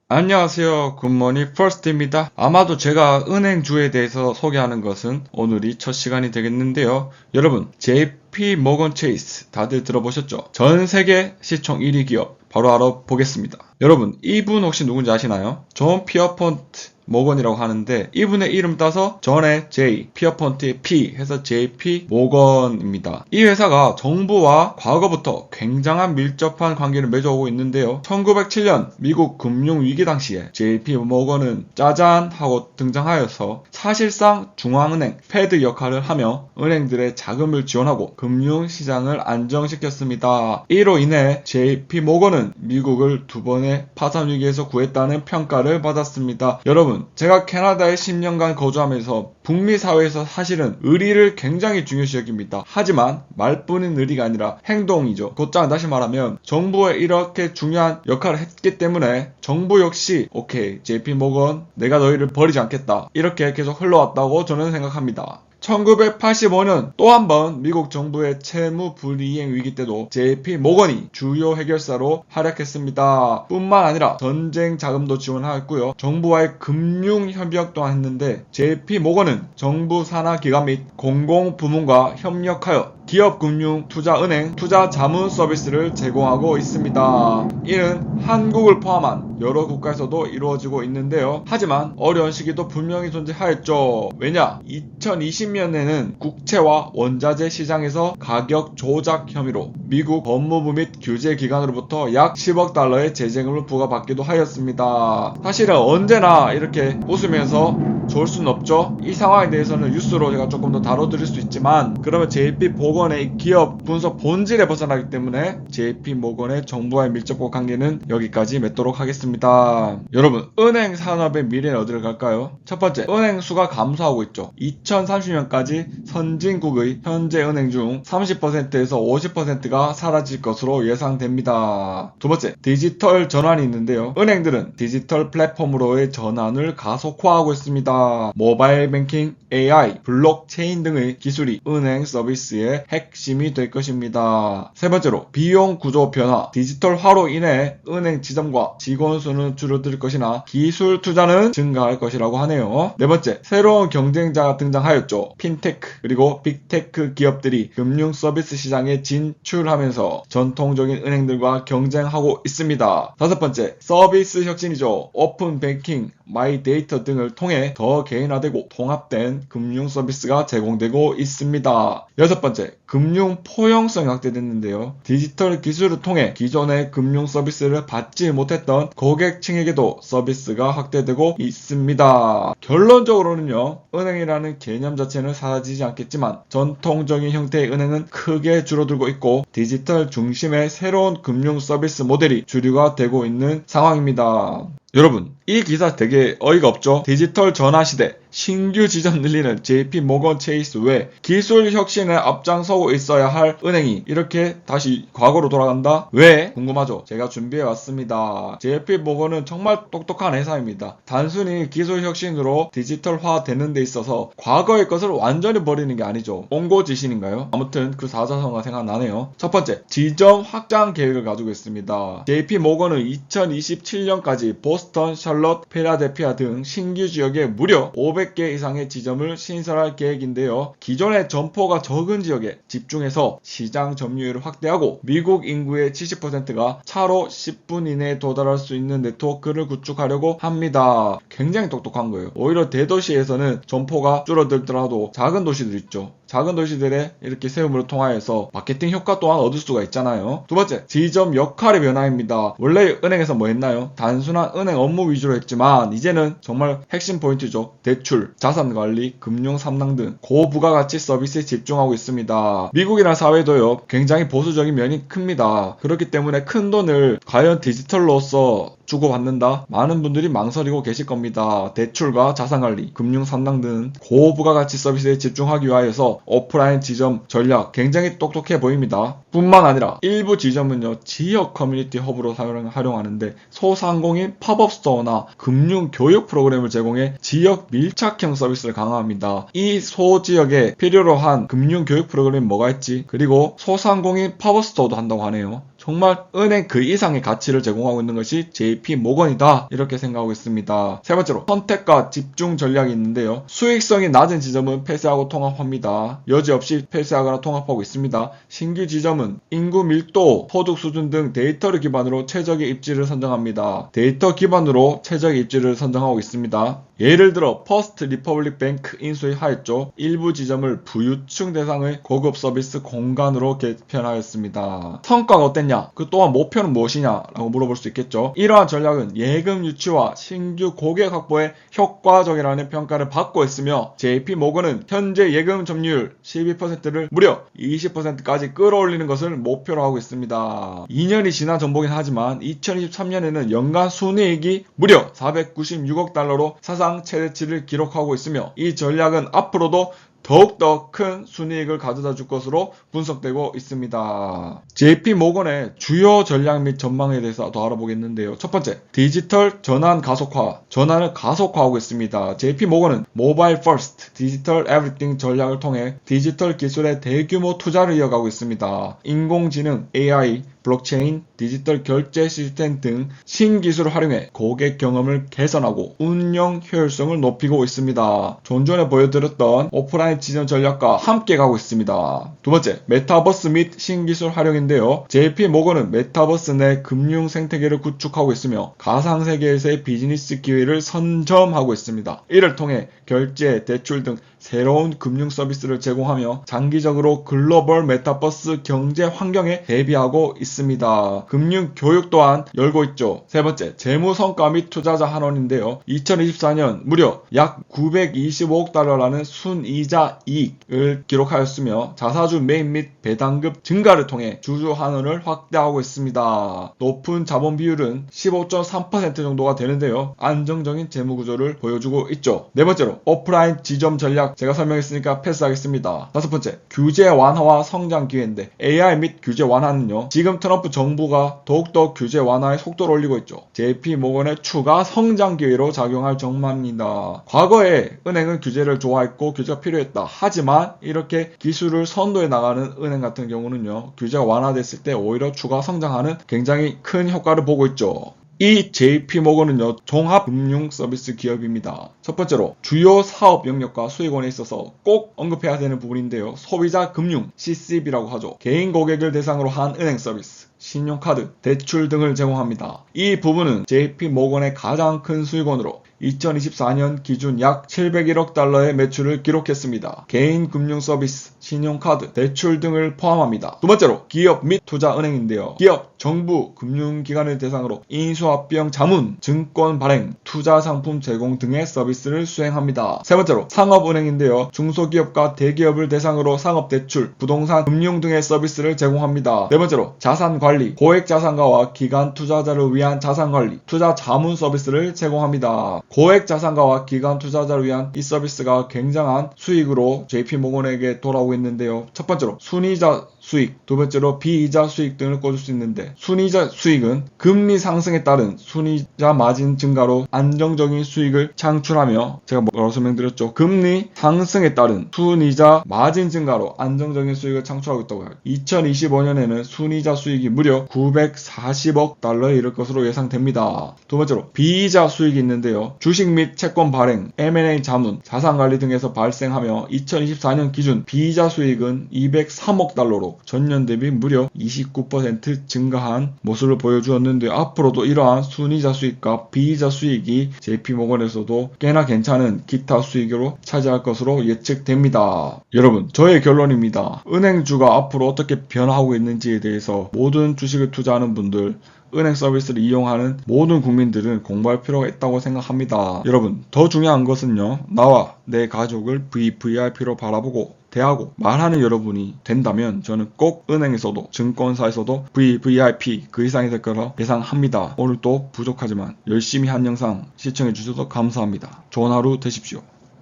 안녕하세요. 굿모닝 퍼스트입니다. 아마도 제가 은행주에 대해서 소개하는 것은 오늘이 첫 시간이 되겠는데요. 여러분, JP 모건 체이스 다들 들어보셨죠? 전 세계 시총 1위 기업 바로 알아보겠습니다. 여러분, 이분 혹시 누군지 아시나요? 존 피어폰트 모건이라고 하는데 이분의 이름 따서 전의 J, 피어폰트의 P 해서 JP 모건입니다. 이 회사가 정부와 과거부터 굉장한 밀접한 관계를 맺어오고 있는데요. 1907년 미국 금융위기 당시에 JP 모건은 짜잔 하고 등장하여서 사실상 중앙은행, 패드 역할을 하며 은행들의 자금을 지원하고 금융시장을 안정시켰습니다. 이로 인해 JP 모건은 미국을 두 번의 파산 위기에서 구했다는 평가를 받았습니다. 여러분, 제가 캐나다에 10년간 거주하면서 북미 사회에서 사실은 의리를 굉장히 중요시 여깁니다. 하지만 말뿐인 의리가 아니라 행동이죠. 곧장 다시 말하면 정부에 이렇게 중요한 역할을 했기 때문에 정부 역시 오케이, JP 모건 내가 너희를 버리지 않겠다, 이렇게 계속 흘러왔다고 저는 생각합니다. 1985년 또 한 번 미국 정부의 채무 불이행 위기 때도 JP 모건이 주요 해결사로 활약했습니다. 뿐만 아니라 전쟁 자금도 지원하였고요. 정부와의 금융 협력 또한 했는데 JP 모건은 정부 산하 기관 및 공공부문과 협력하여 기업금융투자은행 투자자문 서비스를 제공하고 있습니다. 이는 한국을 포함한 여러 국가에서도 이루어지고 있는데요. 하지만 어려운 시기도 분명히 존재하였죠. 왜냐? 2020년에는 국채와 원자재 시장에서 가격 조작 혐의로 미국 법무부 및 규제기관으로부터 약 10억 달러의 제재금을 부과받기도 하였습니다. 사실은 언제나 이렇게 웃으면서 좋을 수는 없죠. 이 상황에 대해서는 뉴스로 제가 조금 더 다뤄드릴 수 있지만, 그러면 JP 모건의 기업 분석 본질에 벗어나기 때문에 JP 모건의 정부와의 밀접한 관계는 여기까지 맺도록 하겠습니다. 여러분, 은행 산업의 미래는 어디를 갈까요? 첫 번째, 은행 수가 감소하고 있죠. 2030년까지 선진국의 현재 은행 중 30%에서 50%가 사라질 것으로 예상됩니다. 두 번째, 디지털 전환이 있는데요. 은행들은 디지털 플랫폼으로의 전환을 가속화하고 있습니다. 모바일 뱅킹, AI, 블록체인 등의 기술이 은행 서비스의 핵심이 될 것입니다. 세 번째로, 비용 구조 변화, 디지털화로 인해 은행 지점과 직원 수는 줄어들 것이나 기술 투자는 증가할 것이라고 하네요. 네 번째, 새로운 경쟁자가 등장하였죠. 핀테크 그리고 빅테크 기업들이 금융 서비스 시장에 진출하면서 전통적인 은행들과 경쟁하고 있습니다. 다섯 번째, 서비스 혁신이죠. 오픈 뱅킹, 마이 데이터 등을 통해 더 개인화되고 통합된 금융 서비스가 제공되고 있습니다. 여섯 번째, 금융 포용성이 확대됐는데요. 디지털 기술을 통해 기존의 금융 서비스를 받지 못했던 고객층에게도 서비스가 확대되고 있습니다. 결론적으로는요, 은행이라는 개념 자체는 사라지지 않겠지만 전통적인 형태의 은행은 크게 줄어들고 있고 디지털 중심의 새로운 금융 서비스 모델이 주류가 되고 있는 상황입니다. 여러분, 이 기사 되게 어이가 없죠? 디지털 전환 시대, 신규 지점 늘리는 JP 모건 체이스 외 기술 혁신에 앞장서고 있어야 할 은행이 이렇게 다시 과거로 돌아간다? 왜? 궁금하죠? 제가 준비해 왔습니다. JP 모건은 정말 똑똑한 회사입니다. 단순히 기술 혁신으로 디지털화 되는 데 있어서 과거의 것을 완전히 버리는 게 아니죠. 옹고지신인가요? 아무튼 그 사자성어가 생각나네요. 첫 번째, 지점 확장 계획을 가지고 있습니다. JP 모건은 2027년까지 보스턴, 샬럿, 필라델피아 등 신규 지역에 무려 500개 이상의 지점을 신설할 계획인데요. 기존의 점포가 적은 지역에 집중해서 시장 점유율을 확대하고 미국 인구의 70%가 차로 10분 이내에 도달할 수 있는 네트워크를 구축하려고 합니다. 굉장히 똑똑한 거예요. 오히려 대도시에서는 점포가 줄어들더라도 작은 도시들 있죠. 작은 도시들의 이렇게 세움을 통하여서 마케팅 효과 또한 얻을 수가 있잖아요. 두 번째, 지점 역할의 변화입니다. 원래 은행에서 뭐 했나요? 단순한 은행 업무 위주로 했지만 이제는 정말 핵심 포인트죠. 대출, 자산관리, 금융 3당 등 고부가가치 서비스에 집중하고 있습니다. 미국이나 사회도요, 굉장히 보수적인 면이 큽니다. 그렇기 때문에 큰 돈을 과연 디지털로서 주고받는다? 많은 분들이 망설이고 계실 겁니다. 대출과 자산관리, 금융 3당 등 고부가가치 서비스에 집중하기 위하여서 오프라인 지점 전략 굉장히 똑똑해 보입니다. 뿐만 아니라 일부 지점은요, 지역 커뮤니티 허브로 활용하는데 소상공인 팝업 스토어나 금융 교육 프로그램을 제공해 지역 밀착형 서비스를 강화합니다. 이 소지역에 필요로 한 금융 교육 프로그램이 뭐가 있지? 그리고 소상공인 팝업 스토어도 한다고 하네요. 정말 은행 그 이상의 가치를 제공하고 있는 것이 JP모건이다 이렇게 생각하고 있습니다. 세 번째로 선택과 집중 전략이 있는데요. 수익성이 낮은 지점은 폐쇄하고 통합합니다. 여지없이 폐쇄하거나 통합하고 있습니다. 신규 지점은 인구 밀도, 소득 수준 등 데이터를 기반으로 최적의 입지를 선정합니다. 데이터 기반으로 최적의 입지를 선정하고 있습니다. 예를 들어 퍼스트 리퍼블릭 뱅크 인수에 하였죠. 일부 지점을 부유층 대상의 고급 서비스 공간으로 개편하였습니다. 성과가 어땠냐? 그 또한 목표는 무엇이냐? 라고 물어볼 수 있겠죠. 이러한 전략은 예금 유치와 신규 고객 확보에 효과적이라는 평가를 받고 있으며 JP모건은 현재 예금 점유율 12%를 무려 20%까지 끌어올리는 것을 목표로 하고 있습니다. 2년이 지난 정보긴 하지만 2023년에는 연간 순이익이 무려 496억 달러로 사상 최대치를 기록하고 있으며 이 전략은 앞으로도 더욱더 큰 순이익을 가져다 줄 것으로 분석되고 있습니다. JP모건의 주요 전략 및 전망에 대해서 더 알아보겠는데요. 첫 번째, 디지털 전환 가속화. 전환을 가속화하고 있습니다. JP모건은 모바일 퍼스트, 디지털 에브리띵 전략을 통해 디지털 기술의 대규모 투자를 이어가고 있습니다. 인공지능, AI, 블록체인, 디지털 결제 시스템 등 신기술을 활용해 고객 경험을 개선하고 운영 효율성을 높이고 있습니다. 좀 전에 보여드렸던 오프라인 지점 전략과 함께 가고 있습니다. 두 번째, 메타버스 및 신기술 활용인데요. JP모건은 메타버스 내 금융 생태계를 구축하고 있으며 가상세계에서의 비즈니스 기회를 선점하고 있습니다. 이를 통해 결제, 대출 등 새로운 금융 서비스를 제공하며 장기적으로 글로벌 메타버스 경제 환경에 대비하고 있습니다. 금융 교육 또한 열고 있죠. 세 번째, 재무 성과 및 투자자 환원인데요. 2024년 무려 약 925억 달러라는 순이자 이익을 기록하였으며 자사주 매입 및 배당급 증가를 통해 주주 환원을 확대하고 있습니다. 높은 자본 비율은 15.3% 정도가 되는데요. 안정적인 재무 구조를 보여주고 있죠. 네 번째로, 오프라인 지점 전략 제가 설명했으니까 패스하겠습니다. 다섯 번째, 규제 완화와 성장 기회인데 AI 및 규제 완화는요. 지금 트럼프 정부가 더욱더 규제 완화의 속도를 올리고 있죠. JP모건의 추가 성장 기회로 작용할 전망입니다. 과거에 은행은 규제를 좋아했고 규제가 필요했다. 하지만 이렇게 기술을 선도해 나가는 은행 같은 경우는요. 규제가 완화됐을 때 오히려 추가 성장하는 굉장히 큰 효과를 보고 있죠. 이 JP모건은요, 종합금융 서비스 기업입니다. 첫 번째로, 주요 사업 영역과 수익원에 있어서 꼭 언급해야 되는 부분인데요. 소비자 금융, CCB라고 하죠. 개인 고객을 대상으로 한 은행 서비스, 신용카드, 대출 등을 제공합니다. 이 부분은 JP모건의 가장 큰 수익원으로 2024년 기준 약 701억 달러의 매출을 기록했습니다. 개인 금융 서비스, 신용카드, 대출 등을 포함합니다. 두 번째로, 기업 및 투자은행인데요. 기업, 정부, 금융기관을 대상으로 인수합병 자문, 증권 발행, 투자 상품 제공 등의 서비스를 수행합니다. 세 번째로, 상업은행인데요. 중소기업과 대기업을 대상으로 상업대출, 부동산, 금융 등의 서비스를 제공합니다. 네 번째로, 자산관리, 고액자산가와 기관 투자자를 위한 자산관리, 투자 자문 서비스를 제공합니다. 고액자산가와 기관 투자자를 위한 이 서비스가 굉장한 수익으로 JP모건에게 돌아오고 있는데요. 첫 번째로, 순이자 수익, 두 번째로 비이자 수익 등을 꽂을 수 있는데, 순이자 수익은 금리 상승에 따른 순이자 마진 증가로 안정적인 수익을 창출하며, 제가 뭐라고 설명드렸죠? 금리 상승에 따른 순이자 마진 증가로 안정적인 수익을 창출하고 있다고 해요. 2025년에는 순이자 수익이 무려 940억 달러에 이를 것으로 예상됩니다. 두 번째로, 비이자 수익이 있는데요. 주식 및 채권 발행, M&A 자문, 자산관리 등에서 발생하며 2024년 기준 비이자 수익은 203억 달러로 전년 대비 무려 29% 증가한 모습을 보여주었는데, 앞으로도 이러한 순이자 수익과 비이자 수익이 JP모건에서도 꽤나 괜찮은 기타 수익으로 차지할 것으로 예측됩니다. 여러분, 저의 결론입니다. 은행주가 앞으로 어떻게 변화하고 있는지에 대해서 모든 주식을 투자하는 분들, 은행 서비스를 이용하는 모든 국민들은 공부할 필요가 있다고 생각합니다. 여러분, 더 중요한 것은요, 나와 내 가족을 VVIP로 바라보고 대하고 말하는 여러분이 된다면 저는 꼭 은행에서도 증권사에서도 VVIP 그 이상이 될 거라 예상합니다. 오늘도 부족하지만 열심히 한 영상 시청해 주셔서 감사합니다. 좋은 하루 되십시오.